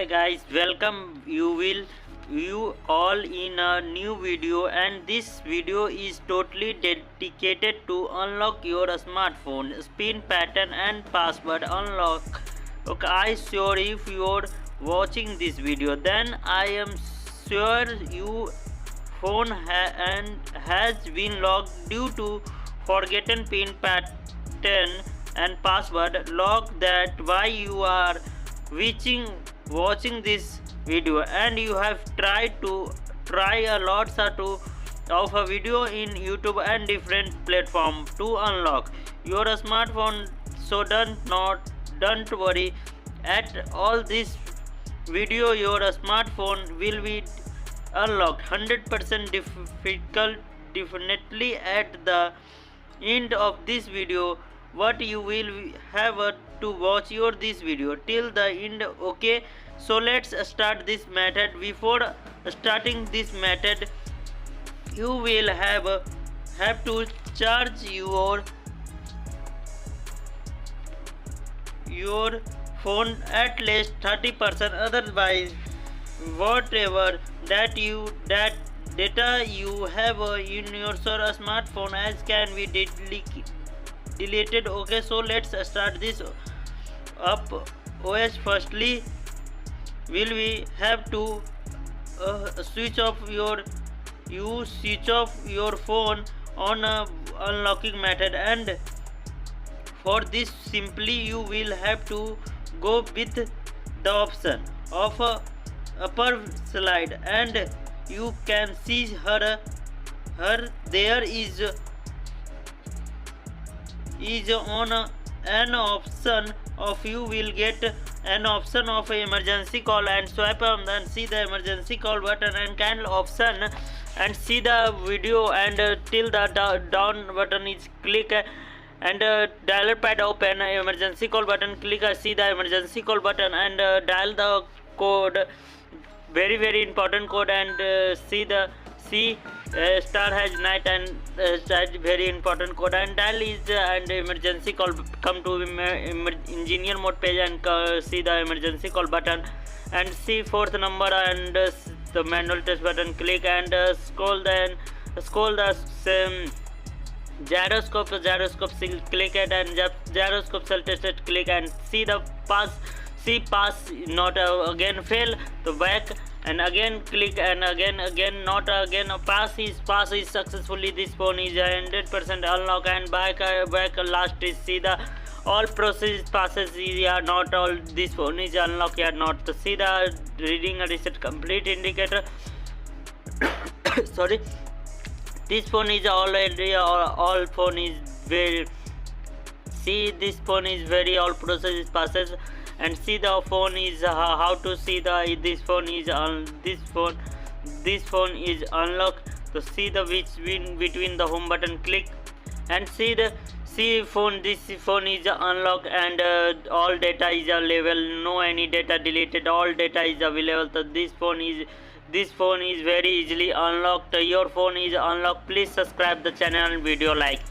guys, welcome you all in a new video, and this video is totally dedicated to unlock your smartphone spin pattern and password unlock. Okay, I sure if you're watching this video, then I am sure you phone has been locked due to forgotten pin pattern and password lock. That why you are watching this video, and you have tried to try a lot of a video in YouTube and different platform to unlock your smartphone. So don't worry at all. This video your smartphone will be unlocked 100% difficult. Definitely at the end of this video, what you will have to watch your this video till the end. Okay, so let's start this method. Before starting this method, you will have to charge your phone at least 30%. Otherwise, whatever that data you have in your smartphone as can be deleted. Okay, so let's start this up. OS firstly will we have to switch off your phone on a unlocking method, and for this simply you will have to go with the option of upper slide, and you can see her there is on an option of you will get an option of emergency call, and swipe on and see the emergency call button and can option and see the video, and till the down button is click, and dialer pad open, emergency call button click, see the emergency call button, and dial the code, very important code, and see star has night, and very important code, and dial is and emergency call. Come to engineer mode page and see the emergency call button, and see fourth number, and the manual test button click, and scroll the gyroscope click it, and gyroscope self tested click, and see the pass not again fail, so back and again click, and again not again pass is successfully. This phone is 100% unlock, and back last is see the all process passes is not all. This phone is unlock not to see the reading a reset complete indicator. Sorry, this phone is already all phone is very, see this phone is very all process passes, and see the phone is how to see the this phone is unlocked. So see the which between the home button click, and see phone, this phone is unlocked, and all data is available, no any data deleted, all data is available. So this phone is very easily unlocked. Your phone is unlocked. Please subscribe the channel and video like.